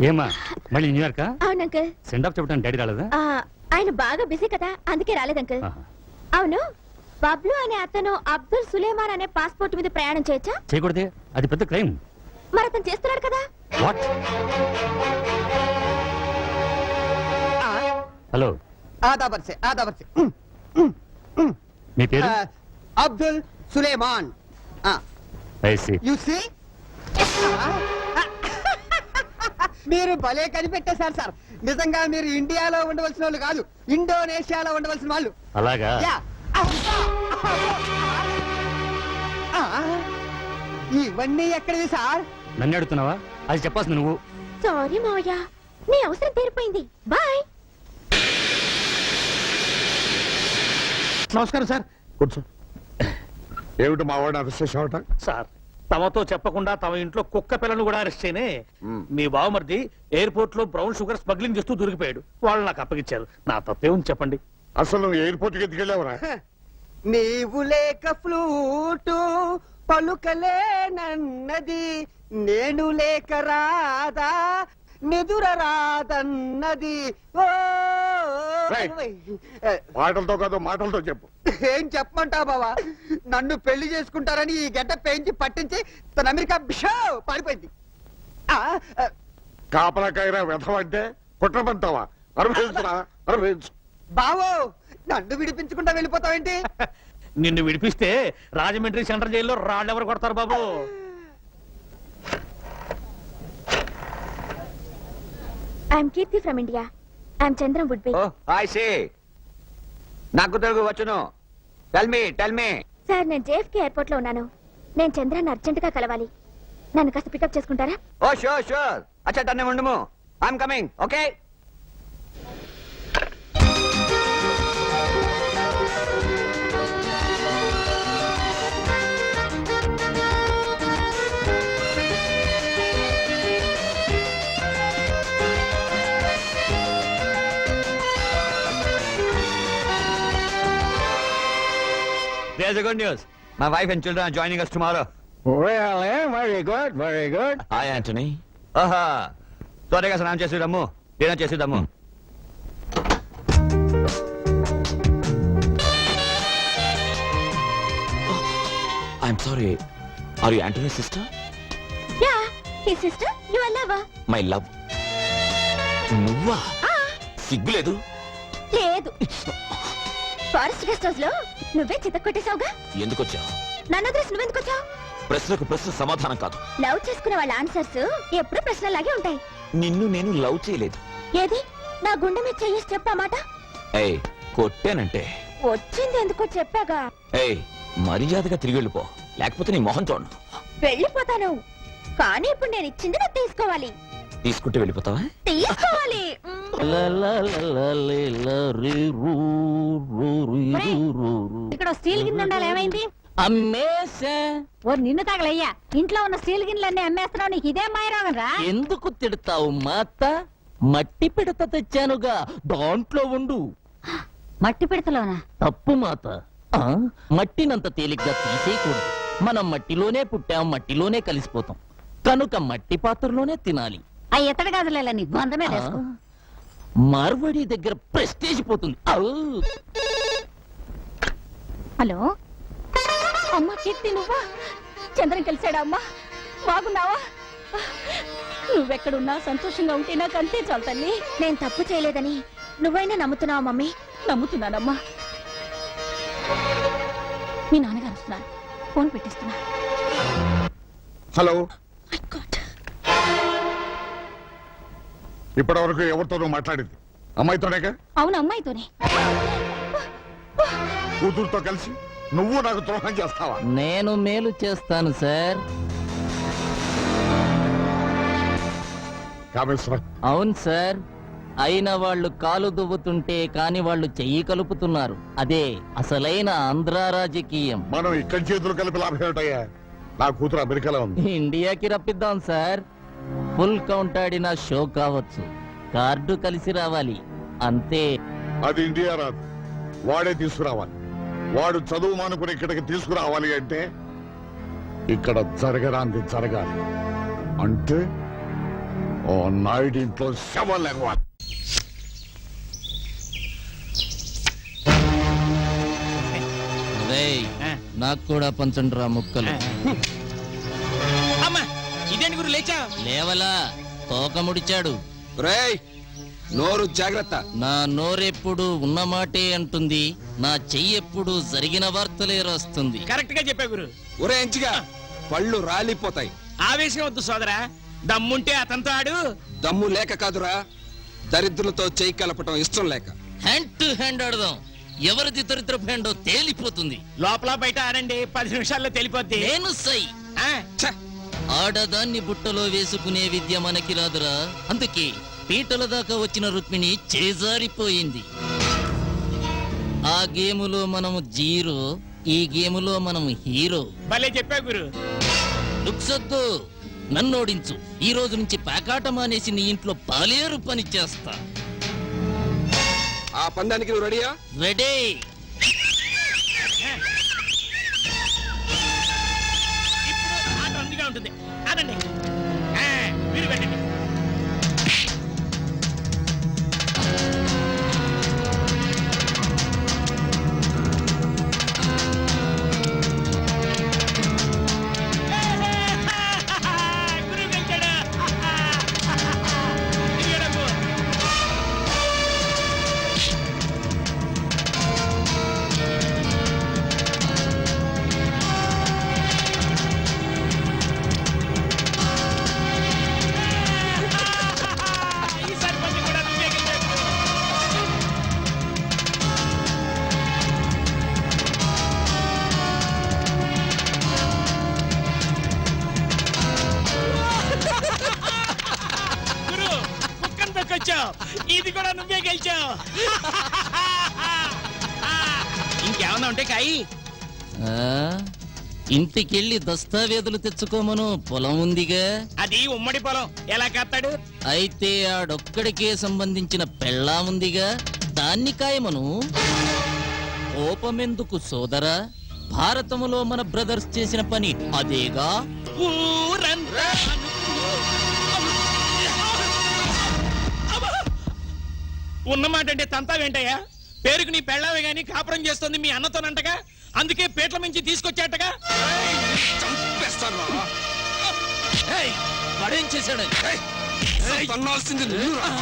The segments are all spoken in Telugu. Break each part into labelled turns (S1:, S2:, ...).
S1: ఏమా మళ్ళీ న్యూయార్క్?
S2: అవును అంకుల్.
S1: సెండ్ ఆఫ్ చెప్పడానికి డాడీ రాలేదా?
S2: ఆయన బాగా బిజీ కదా, అందుకే రాలేదు అంకుల్. అవును, బబ్లు అనే అతను అబ్దుల్ సులేమాన్ అనే పాస్పోర్ట్ మీద ప్రయాణం చేయొచ్చా?
S1: చేయకూడదే, అది పెద్ద క్రైమ్.
S2: మరి అతను చేస్తున్నాడు కదా.
S1: వాట్? హలో,
S3: ఆదాబర్సే
S1: మీ పేరు?
S3: Abdul Suleman.
S1: I see.
S3: You see, మీరు భలే కనిపెట్టేశారు సార్. నిజంగా మీరు ఇండియాలో ఉండవలసిన వాళ్ళు కాదు, ఇండోనేషియాలో ఉండవలసిన వాళ్ళు.
S1: అలాగా?
S3: ఇవన్నీ ఎక్కడివి సార్?
S1: నన్ను అడుగుతున్నావా? అది చెప్పాల్సింది నువ్వు.
S2: సారీ మావయ్య, నీ అవసరం తీరిపోయింది. బాయ్.
S4: నమస్కారం సార్.
S5: కూర్చో. ఏమిటి మా వాడిని అరెస్ట్ చేసావట?
S4: సార్, తమతో చెప్పకుండా తమ ఇంట్లో కుక్క పిల్లను కూడా అరెస్ట్ చేయనే. మీ బావమర్ది ఎయిర్పోర్ట్ లో బ్రౌన్ షుగర్ స్మగ్లింగ్ చేస్తూ దొరికిపోయాడు. వాళ్ళు నాకు అప్పగించారు. నా తప్పేముంది చెప్పండి.
S5: అసలు నువ్వు ఎయిర్పోర్ట్ కి ఎత్తుకెళ్ళావురా?
S3: నీవు లేక ఫ్లూటు పలుకలేనన్నది, నేను లేక రాదా నిదుర రాదన్నది.
S5: మాటలతో కాదు, మాటలతో చెప్పు.
S3: ఏం చెప్పమంటావు బావా? నన్ను పెళ్లి చేసుకుంటారని ఈ గడ్డ పెంచి పట్టించి తన అమెరికా బిషో పారిపోయింది.
S5: కాపలాకాయరా వెధవంటే కుట్రమంటావా? అనుభవించురా, అనుభవించు.
S3: బావో, నన్ను విడిపించకుండా వెళ్ళిపోతావేంటి?
S4: నిన్ను విడిపిస్తే రాజమండ్రి సెంట్రల్ జైల్లో రాళ్ళెవరు కొడతారు బాబు?
S2: I'm Keerthi from India. I'm Chandram would be.
S3: నాకు తెలుగు వచ్చును. Tell me.
S2: సార్, నేను జేఎఫ్కే ఎయిర్పోర్ట్ లో ఉన్నాను. నేను చంద్రాన్ని అర్జెంట్ గా కలవాలి. నన్ను కాస్త పికప్ చేసుకుంటారా?
S3: Oh sure. అచ్చా తన్నే ఉండుము. I'm coming. Okay.
S6: There's a good news. My wife and children are joining us tomorrow.
S5: Well, very good, very good.
S6: Hi, Anthony. Aha. త్వరగా స్నానం చేసేద్దాము, డిన్నర్ చేసేద్దాము. I'm sorry. Are you Anthony's sister?
S2: Yeah, his sister, your lover.
S6: My love. నువ్వా? సిగ్గులేదు?
S2: లేదు. ఫారెస్ట్ గెస్ట్ హౌస్ లో నువ్వే చిత్త కొట్టేశావుగా.
S6: ఎందుకు వచ్చావు?
S2: నన్ను అడ్రస్ నువ్వెందుకు వచ్చావు?
S6: ప్రశ్నకు ప్రశ్న సమాధానం కాదు.
S2: లవ్ చేసుకునే వాళ్ళ ఆన్సర్స్ ఎప్పుడు ప్రశ్నలాగే ఉంటాయి.
S6: నిన్ను నేను లవ్ చేయలేదు.
S2: ఏది? నా గుండె మీద చెయ్యేసి చెప్పా మాట.
S6: ఏయ్, కొట్టానంటే
S2: వచ్చింది ఎందుకో చెప్పాగా.
S6: ఏయ్, మర్యాదగా తిరిగి వెళ్ళిపో, లేకపోతే నీ మొహం చూడను.
S2: వెళ్ళిపోతాను, కానీ ఇప్పుడు నేను ఇచ్చింది నువ్వు తీసుకోవాలి.
S6: తీసుకుంటే వెళ్ళిపోతావా?
S2: తీసుకోవాలి.
S7: ఇక్కడ స్టీల్ గిన్నె ఉండాలి, ఏమైంది?
S8: అమ్మేసా.
S7: ఓ నిన్ను తగలయ్యా, ఇంట్లో ఉన్న స్టీల్ గిన్నెలన్నీ అమ్మేస్తున్నావు. నీకు ఇదే మాయరోగం రా.
S8: ఎందుకు తిడతావు మాత? మట్టి పిడత తెచ్చానుగా, దాంట్లో ఉండు.
S7: మట్టి పిడతలోనా?
S8: తప్పు మాత. మట్టినంత తేలిగ్గా తీసేయకూడదు. మనం మట్టిలోనే పుట్టాం, మట్టిలోనే కలిసిపోతాం కనుక మట్టి పాత్రలోనే తినాలి.
S7: ఆ ఎత్తడి గాజులేలా నీ గొంత మీద వేసుకో.
S8: మార్వడి దగ్గర ప్రెస్టేజ్ పోతుంది.
S7: హలో అమ్మా, కీర్తి నువ్వా? చంద్రన్ కలిశాడా అమ్మా? బాగున్నావా? నువ్వెక్కడున్నా సంతోషంగా ఉంటే నాకు అంతే చాలు తల్లి.
S2: నేను తప్పు చేయలేదని నువ్వైనా నమ్ముతున్నావా మమ్మీ?
S7: నమ్ముతున్నానమ్మా. మీ నాన్నగారు వస్తున్నారు, ఫోన్ పెట్టిస్తున్నా.
S5: హలో.
S2: My God.
S5: ఇప్పటి వరకు ఎవరితోనూ మాట్లాడింది? అమ్మాయితోనేగా?
S7: అవును, అమ్మాయితోనే.
S5: కూతురుతో కలిసి నువ్వు నాకు ద్రోహం చేస్తావా?
S8: నేను మేలు చేస్తాను సార్. అవును సార్. అయిన వాళ్ళు కాలు దువ్వుతుంటే కాని వాళ్ళు చెయ్యి కలుపుతున్నారు. అదే అసలైన ఆంధ్ర రాజకీయం.
S5: మనం ఇక్కడి చేతులు కలిపి లాభం ఏమిటయ్యా? నా కూతురు అమెరికాలో ఉంది.
S8: ఇండియాకి రప్పిద్దాం సార్. ఫుల్ కౌంట్ ఆడిన షో కావచ్చు, కార్డు కలిసి రావాలి అంతే.
S5: అది ఇండియా రాదు, వాడే తీసుకురావాలి. వాడు చదువు మానుకుని ఇక్కడికి తీసుకురావాలి అంటే ఇక్కడ జరగరాంది జరగాలి. అంటే ఓ నాయుడు ఇంట్లో శవం లేవాలి.
S8: రేయ్, నాకు కూడా పంచండ్రా ముక్కలు.
S9: అమ్మా ఇదేంటి గురు లేచా?
S8: లేవలా, తోక ముడిచాడు.
S9: రేయ్ నోరు జాగ్రత్త.
S8: నా నోరెప్పుడు ఉన్నమాటే అంటుంది, నా చెయ్యెప్పుడు జరిగిన వార్తలే రాస్తుంది.
S9: కరెక్ట్ గా చెప్పా గురు. ఒరే ఎంచిగా పళ్ళు రాలిపోతాయి. ఆవేశం వద్దు సోదరా, దమ్ముంటే అతనితో ఆడు. దమ్ము లేక కాదురా, దరిద్రులతో చెయ్యి కలపటం ఇష్టం లేక.
S8: హ్యాండ్ టు హ్యాండ్ ఆడదాం, ఎవరిది దరిద్రపు హ్యాండో తేలిపోతుంది.
S9: లోపల బయట ఆడండి, 10 నిమిషాల్లో తెలిపోద్ది.
S8: నేను సై.
S9: ఆ, ఛ,
S8: ఆడదాన్ని బుట్టలో వేసుకునే విద్య మనకి రాదురా, అందుకే పీటల దాకా వచ్చిన రుక్మిణి చేజారిపోయింది. ఆ గేములో మనము జీరో, ఈ గేములో మనము హీరో.
S9: భలే చెప్పా గురు.
S8: లుక్సొద్దు, నన్నోడించు. ఈ రోజు నుంచి పేకాట మానేసి నీ ఇంట్లో పాలేరు పని చేస్తా.
S9: ఆ పందానికి నువ్వు రెడీయా?
S8: రెడీ.
S9: ఇప్పుడు ఆట అందుగా ఉంటుంది. ఆడండి. ఆ, మీరు పెట్టండి. గురు గెలిచాడు. ఇది డబ్బు. ఈసారి పంది కూడా నువ్వే గెలిచావు. గురు కుక్కను తొక్కొచ్చావు, ఇది కూడా నువ్వే గెలిచావు. ఇంకేమన్నా ఉంటే కాయి.
S8: ఆ, ఇంటికెళ్ళి దస్తావేజులు తెచ్చుకోమను, పొలం ఉందిగా.
S9: అది ఉమ్మడి పొలం, ఎలా కాస్తాడు?
S8: అయితే ఆడొక్కడికే సంబంధించిన పెళ్ళా ఉందిగా, దాన్ని కాయమను. కోపమెందుకు సోదరా, భారతములో మన బ్రదర్స్ చేసిన పని అదేగా.
S9: ఊరన్ ఉన్నమాట అంటే తంతా వెంటయ్యా. పేరుకు నీ పెళ్ళావే గాని కాపురం చేస్తుంది మీ అన్నతోనంటగా, అందుకే పేట్ల మించి తీసుకొచ్చాటగా.
S8: ఏయ్, వాడేం చేశాడు?
S9: తన్నాల్సింది నువ్వురా.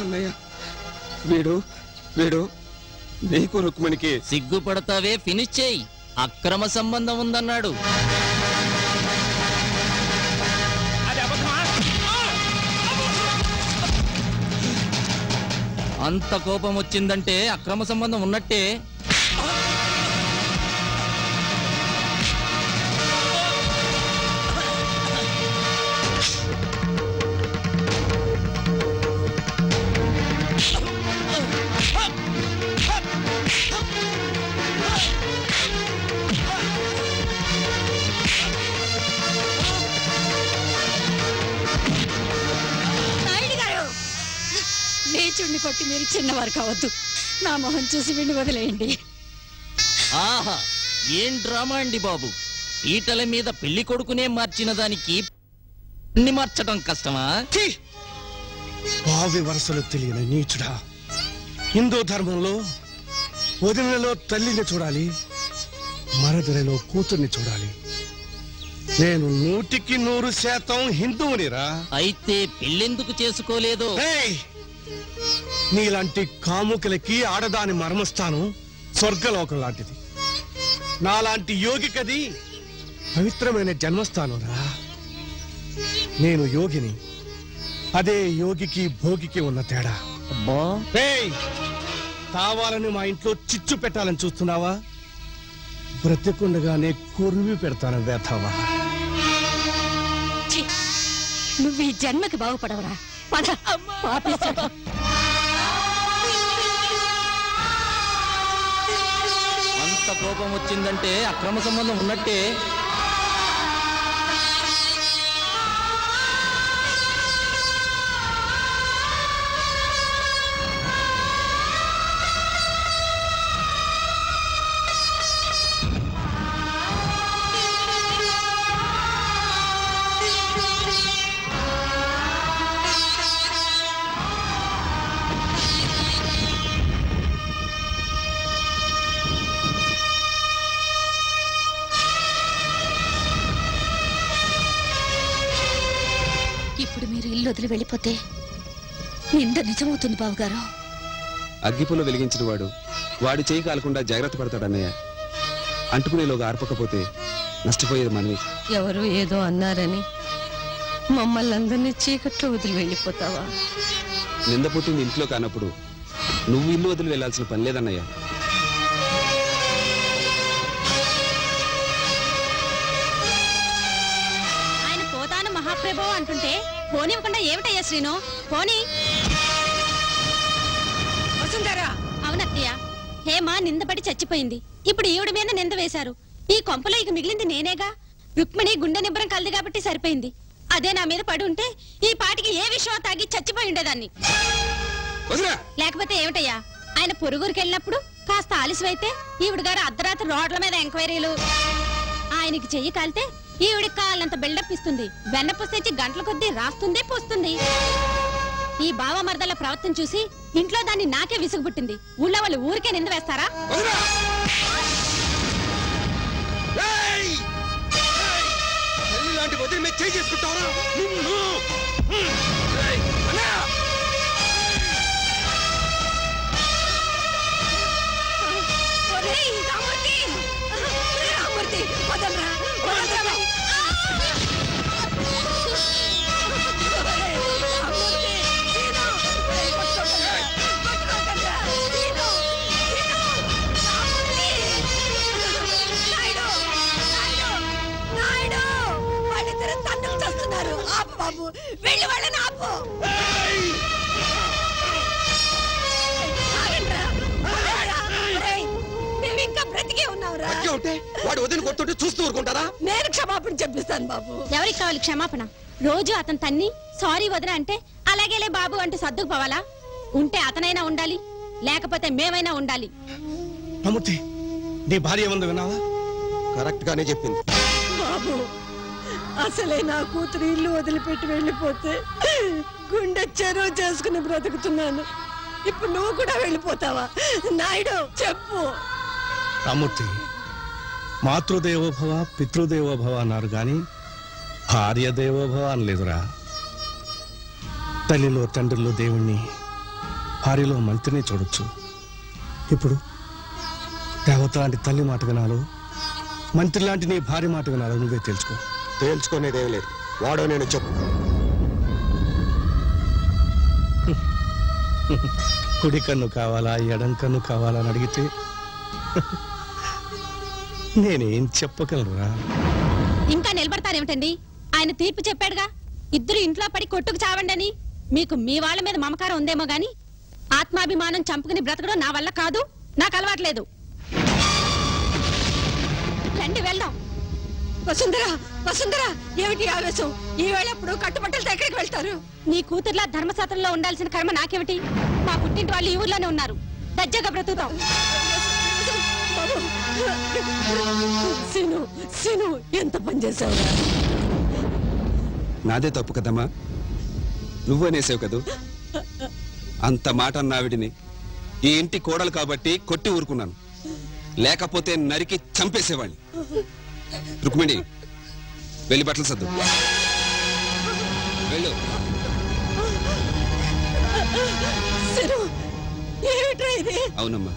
S9: అన్నయ్య వీడు వీడు నీకు రుక్మిణికి
S8: సిగ్గుపడతావే, ఫినిష్ చేయి. అక్రమ సంబంధం ఉందన్నాడు.
S9: అది అబద్ధమా?
S8: అంత కోపం వచ్చిందంటే అక్రమ సంబంధం ఉన్నట్టే.
S7: నాయుడు గారు, నీచుడిని కొట్టి మీరు చిన్నవారు కావద్దు. నా మొహం చూసి విండి వదిలేయండి.
S8: ఆహా, ఏం డ్రామా అండి బాబు. ఈటల మీద పెళ్లి కొడుకునే మార్చిన దానికి అన్ని మార్చడం కష్టమా?
S10: భావి వరసలు తెలియని నీచుడా, హిందూ ధర్మంలో వదినలో తల్లిని చూడాలి, మరదలలో కూతుర్ని చూడాలి. నేను 100% హిందువునిరా.
S8: అయితే పెళ్ళెందుకు చేసుకోలేదో?
S10: ఏయ్! నీలాంటి కాముకలకి ఆడదాని మర్మస్థానం స్వర్గలోకం లాంటిది. నాలాంటి యోగికది పవిత్రమైన జన్మస్థానం రా. నేను యోగిని, అదే యోగికి భోగికి ఉన్న తేడా.
S8: అబ్బా,
S10: ఏయ్! కావాలని మా ఇంట్లో చిచ్చు పెట్టాలని చూస్తున్నావా? బ్రతికుండగానే కొరివి పెడతాను వేతావా.
S7: ఛీ! నువ్వు ఈ జన్మకి బాగుపడవరా. పద, పాపిస్తాడు.
S8: అంత కోపం వచ్చిందంటే అక్రమ సంబంధం ఉన్నట్టే.
S7: ఇప్పుడు మీరు ఇల్లు వదిలి వెళ్ళిపోతే నింద నిజమవుతుంది బావగారు.
S9: అగ్గిపుల్ల వెలిగించిన వాడు చేయి కాలకుండా జాగ్రత్త పడతాడన్నయ్య. అంటుకునేలోగా ఆర్పకపోతే నష్టపోయేది మనవి.
S7: ఎవరు ఏదో అన్నారని మమ్మల్ని అందరినీ చీకట్లో వదిలి వెళ్ళిపోతావా?
S9: నింద పుట్టింది ఇంట్లో కానప్పుడు నువ్వు ఇల్లు వదిలి వెళ్లాల్సిన పని లేదన్నయ్య.
S7: ఆయన పోతాను మహాప్రభు అంటుంటే పోనివ్వకుండా ఏమిటయ్యా శ్రీను? పోనీ. వసుంధరా. అవునత్తయ్య, హేమ నిందపడి చచ్చిపోయింది. ఇప్పుడు ఈవిడ మీద నింద వేశారు. ఈ కొంపలో ఇక మిగిలింది నేనేగా. రుక్మిణి గుండె నిబ్బరం కలదు కాబట్టి సరిపోయింది. అదే నా మీద పడి ఉంటే ఈ పాటికి ఏ విషయం తాగి చచ్చిపోయి ఉండేదాన్ని. లేకపోతే ఏమిటయ్యా, ఆయన పొరుగురికి వెళ్ళినప్పుడు కాస్త ఆలస్యమైతే ఈవిడ గారు అర్ధరాత్రి రోడ్ల మీద ఎంక్వైరీలు. ఆయనకి చెయ్యి కాలితే ఈవిడికి కాళ్ళంత బిల్డప్ ఇస్తుంది. వెన్నపూస తెచ్చి గంటల కొద్దీ రాస్తుంది పోస్తుంది. ఈ బావ మరదల ప్రవర్తన చూసి ఇంట్లో దాన్ని నాకే విసుగు పుట్టింది. ఊళ్ళో వాళ్ళు ఊరికే నింద వేస్తారా? వెళ్ళి వాళ్ళని ఆపు. ఇంకా బ్రతికే ఉన్నావురా.
S9: వాడు వదిలి కొడుతుంటే చూస్తూ ఊరుకుంటారా?
S7: నేను క్షమాపణ చెప్పిస్తాను బాబు. ఎవరికి కావాలి క్షమాపణ? రోజు అతను తన్ని సారీ వదిన అంటే అలాగేలే బాబు అంటూ సర్దుకుపోవాలా? ఉంటే అతనైనా ఉండాలి, లేకపోతే మేమైనా ఉండాలి.
S10: అమ్మతి, నీ భార్య ఏముంది విన్నావా?
S9: కరెక్ట్ గానే చెప్పింది.
S7: బాబు, అసలే నా కూతురు ఇల్లు వదిలిపెట్టి వెళ్ళిపోతే గుండె చెరువు చేసుకుని బ్రతుకుతున్నాను. ఇప్పుడు నువ్వు కూడా వెళ్ళిపోతావా? నాయుడు చెప్పు.
S10: రామూర్తి, మాతృదేవోభవ పితృదేవోభవ అన్నారు గాని భార్య దేవోభవ అనలేదురా. తల్లిలో తండ్రిలో దేవుణ్ణి, భార్యలో మంత్రిని చూడొచ్చు. ఇప్పుడు దేవత లాంటి తల్లి మాట వినాలో, మంత్రి లాంటి నీ భార్య మాట వినాలో నువ్వే తెలుసుకో.
S9: తేల్చుకునేదేం లేదు. వాడో నేను చెప్పు.
S10: కుడి కన్ను కావాలా ఎడం కన్ను కావాలా అని అడిగితే నేనేం చెప్పగలరా?
S7: ఇంకా నిలబడతారేమిటండి? ఆయన తీర్పు చెప్పాడుగా, ఇద్దరు ఇంట్లో పడి కొట్టుకు చావండి అని. మీకు మీ వాళ్ళ మీద మమకారం ఉందేమో గాని ఆత్మాభిమానం చంపుకుని బ్రతకడం నా వల్ల కాదు, నాకు అలవాట్లేదు. రండి వెళ్దాం. వసుంధరా, వసుంధరా, ఏమిటి ఆవేశం? ఈ వేళప్పుడు కట్టుబట్టలతో ఎక్కడికి వెళ్తారు? నీ కూతుర్లా ధర్మశాస్త్రంలో ఉండాల్సిన కర్మ నాకేమిటి? మా పుట్టింటి వాళ్ళు ఈ ఊర్లోనే ఉన్నారు. దజ్జగా బ్రతుకుతాం. సీను, ఎంత పని చేశావు?
S9: నాదే తప్పు కదమ్మా. నువ్వనేసావు కదూ. అంత మాట అన్నావిడిని ఈ ఇంటి కోడలు కాబట్టి కొట్టి ఊరుకున్నాను. లేకపోతే నరికి చంపేసేవాణ్ణి. రుక్మిణి, వెళ్ళి బట్టలు సర్దు వెళ్ళు. అవునమ్మా,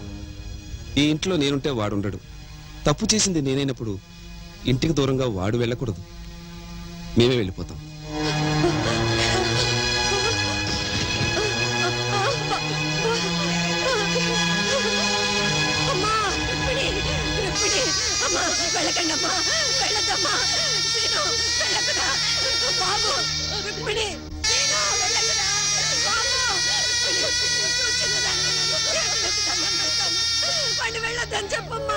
S9: ఈ ఇంట్లో నేనుంటే వాడుండడు. తప్పు చేసింది నేనైనప్పుడు ఇంటికి దూరంగా వాడు వెళ్ళకూడదు. మేమే వెళ్ళిపోతాం.
S7: వెళ్ళొద్దని చెప్పమ్మా.